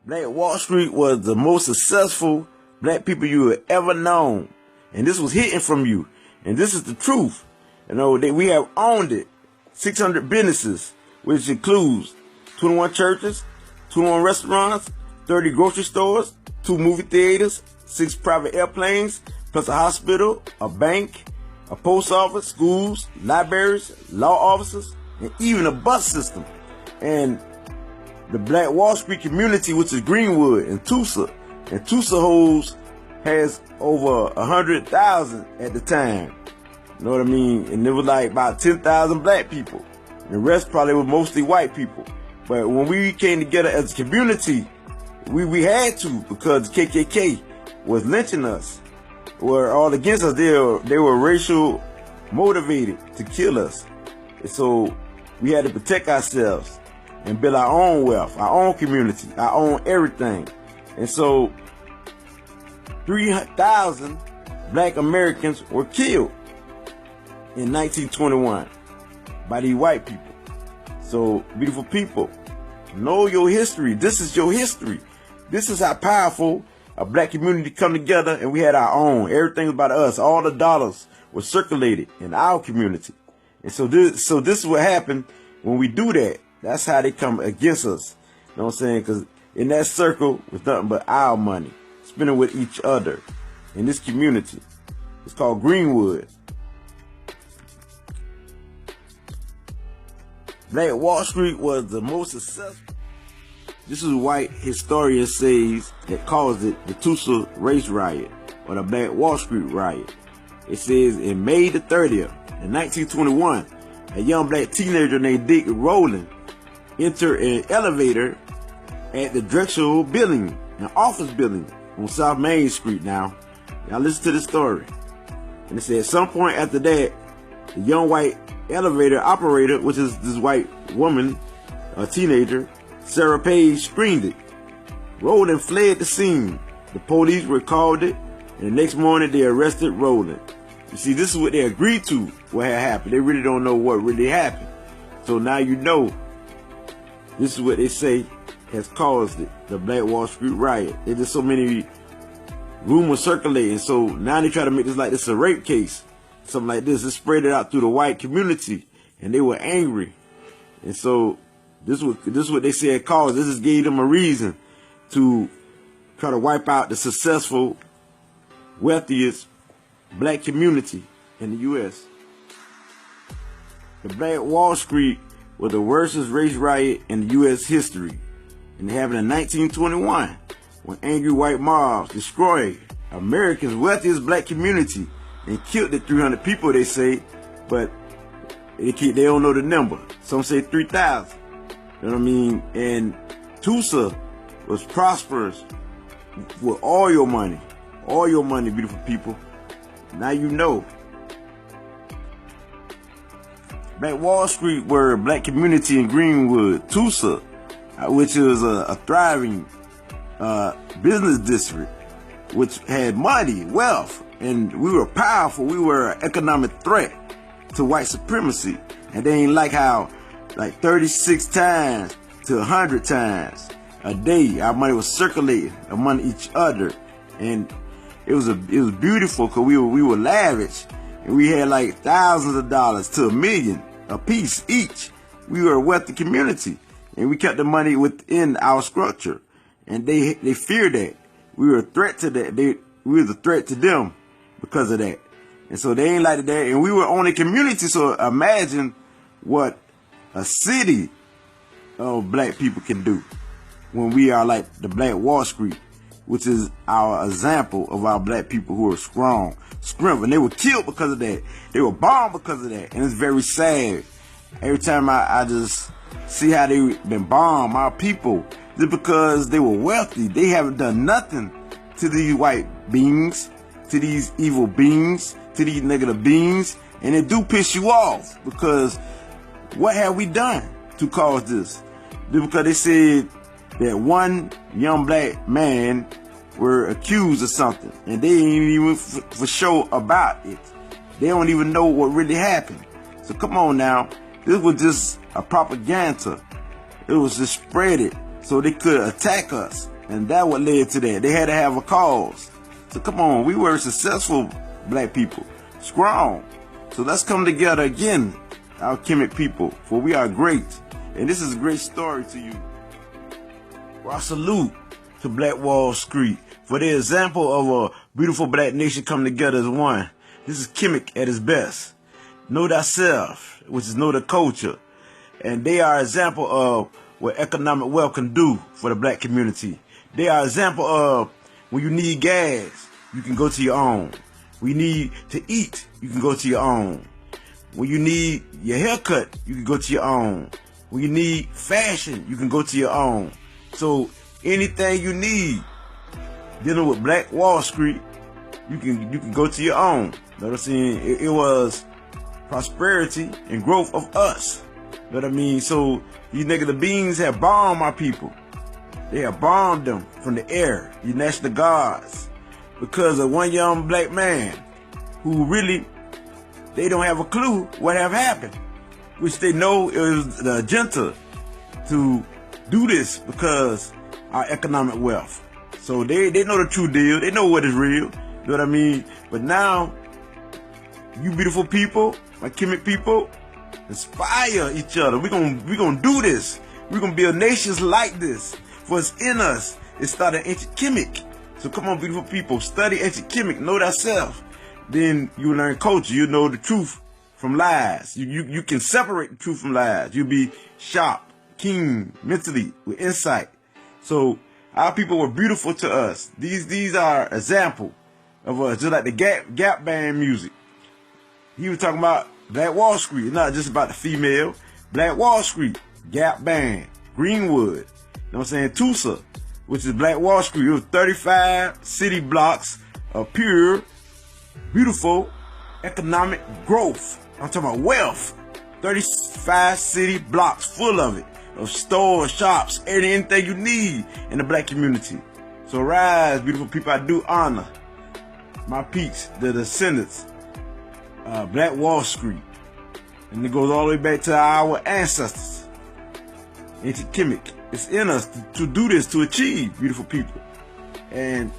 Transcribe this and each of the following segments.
Black Wall Street was the most successful black people you have ever known. And this was hidden from you. And this is the truth. You know, that we have owned it. 600 businesses, which includes 21 churches, 21 restaurants, 30 grocery stores, 2 movie theaters, 6 private airplanes, plus a hospital, a bank, a post office, schools, libraries, law offices, and even a bus system. And the Black Wall Street community, which is Greenwood and Tulsa has over 100,000 at the time. You know what I mean? And there was like about 10,000 black people. The rest probably were mostly white people. But when we came together as a community, we had to, because KKK was lynching us, were all against us. They were racial motivated to kill us. And so we had to protect ourselves and build our own wealth, our own community, our own everything. And so 3,000 black Americans were killed in 1921 by these white people. So, beautiful people, know your history. This is your history. This is how powerful a black community come together, and we had our own. Everything about us. All the dollars were circulated in our community. And so this is what happened when we do that. That's how they come against us. You know what I'm saying? Because in that circle was nothing but our money, spending with each other in this community. It's called Greenwood. Black Wall Street was the most successful. This is white historian says that caused it the Tulsa race riot, or the Black Wall Street riot. It says in May the 30th, in 1921, a young black teenager named Dick Rowland entered an elevator at the Drexel building, an office building on South Main Street. Now listen to the story. And it said at some point after that, the young white elevator operator, which is this white woman, a teenager, Sarah Page, screamed it. Rowland fled the scene. The police were called it, and the next morning they arrested Rowland. You see, this is what they agreed to, what had happened. They really don't know what really happened. So now you know. This is what they say has caused it, the Black Wall Street riot. There's just so many rumors circulating. So now they try to make this like this a rape case. Something like this. It spread it out through the white community, and they were angry. And so this is what they said caused. This just gave them a reason to try to wipe out the successful, wealthiest black community in the U.S. The Black Wall Street was the worst race riot in the U.S. history, and it happened in 1921 when angry white mobs destroyed America's wealthiest black community and killed the 300 people, they say, but they don't know the number. Some say 3,000. You know what I mean? And Tulsa was prosperous with all your money, beautiful people. Now you know. Black Wall Street were a black community in Greenwood, Tulsa, which is a thriving business district, which had money, wealth, and we were powerful. We were an economic threat to white supremacy. And they ain't like how, like 36 times to 100 times a day, our money was circulating among each other. And it was beautiful because we were lavish, and we had like thousands of dollars to $1 million a piece each. We were a wealthy community, and we kept the money within our structure. And they feared that. We were a threat to that. We were the threat to them because of that. And so they ain't like that. And we were on a community, so imagine what a city of black people can do when we are like the Black Wall Street, which is our example of our black people who are strong, and they were killed because of that. They were bombed because of that, and it's very sad. Every time I just see how they been bombed, our people, just because they were wealthy. They haven't done nothing to these white beings, to these evil beings, to these negative beings, and it do piss you off, because what have we done to cause this? Because they said that one young black man were accused of something, and they ain't even for sure about it. They don't even know what really happened. So come on now, this was just a propaganda. It was just spread it so they could attack us. And that what led to that. They had to have a cause. So come on, we were successful black people. Strong. So let's come together again, our Kemet people, for we are great. And this is a great story to you. Well, I salute to Black Wall Street for the example of a beautiful black nation coming together as one. This is Kemet at its best. Know thyself, which is know the culture. And they are an example of what economic wealth can do for the black community. They are an example of when you need gas, you can go to your own. When you need to eat, you can go to your own. When you need your haircut, you can go to your own. When you need fashion, you can go to your own. So anything you need dealing with Black Wall Street, you can go to your own. You know what I'm saying? It was prosperity and growth of us. You know what I mean? So these negative beings have bombed our people. They have bombed them from the air, the national guards, because of one young black man who really, they don't have a clue what have happened, which they know is the agenda to do this because our economic wealth. So they know the true deal. They know what is real. You know what I mean? But now, you beautiful people, my Kemet people, inspire each other. We're gonna do this. We're gonna build nations like this. For it's in us. It started ancient Kemet. So come on, beautiful people, study ancient Kemet, know thyself. Then you learn culture. You know the truth from lies. You can separate the truth from lies. You'll be sharp, keen, mentally, with insight. So our people were beautiful to us. These are example of us, just like the Gap Band music. He was talking about Black Wall Street. It's not just about the female. Black Wall Street, Gap Band, Greenwood. You know what I'm saying? Tulsa, which is Black Wall Street. It was 35 city blocks of pure, beautiful economic growth. I'm talking about wealth. 35 city blocks full of it. Of stores, shops, anything you need in the black community. So rise, beautiful people. I do honor my peeps, the descendants, Black Wall Street. And it goes all the way back to our ancestors. Ancient Kemet. It's in us to do this, to achieve, beautiful people. And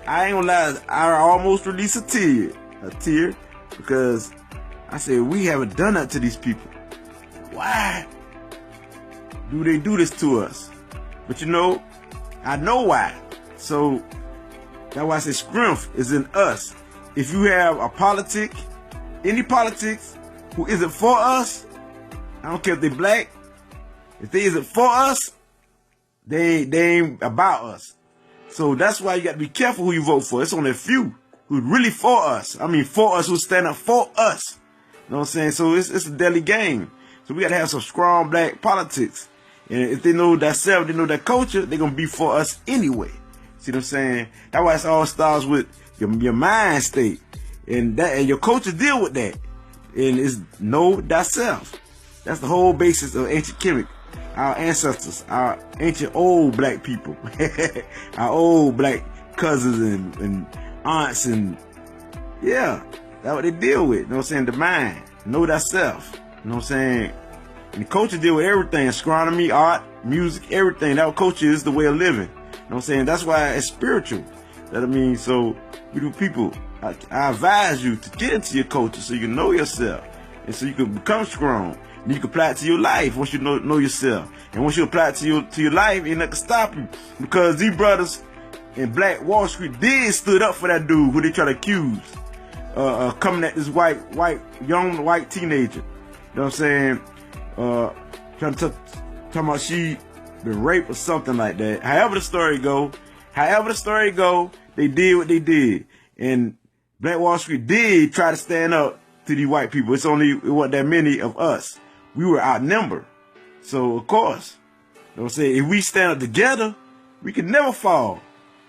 I ain't gonna lie, I almost released a tear, because I said, we haven't done that to these people. Why do they do this to us? But you know, I know why. So that's why I say strength is in us. If you have a politic, any politics who isn't for us, I don't care if they black, if they isn't for us, they ain't about us. So that's why you got to be careful who you vote for. It's only a few who's really for us. I mean, for us, who stand up for us. You know what I'm saying? So it's a deadly game. So we got to have some strong black politics. And if they know that self, they know that culture, they're going to be for us anyway. See what I'm saying? That's why it all starts with your mind state. And your culture deal with that. And it's know thyself. That's the whole basis of ancient Kemet. Our ancestors, our ancient old black people, our old black cousins and aunts, and yeah, that's what they deal with. You know what I'm saying? The mind, know thyself. You know what I'm saying? And the culture deal with everything: astronomy, art, music, everything. That culture is the way of living. You know what I'm saying? That's why it's spiritual. That I mean, so beautiful people, I advise you to get into your culture so you can know yourself and so you can become strong. And you can apply it to your life once you know yourself. And once you apply it to your life, ain't nothing can stop you. Because these brothers in Black Wall Street did stood up for that dude who they try to accuse. Coming at this young white teenager. You know what I'm saying? Trying to talk about she been raped or something like that. However the story go, they did what they did. And Black Wall Street did try to stand up to these white people. It wasn't that many of us. We were outnumbered. So, of course, you know what I'm saying? If we stand up together, we can never fall.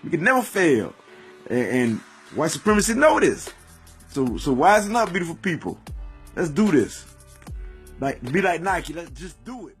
We can never fail. And white supremacy know this. So wisen up, beautiful people. Let's do this. Be like Nike. Let's just do it.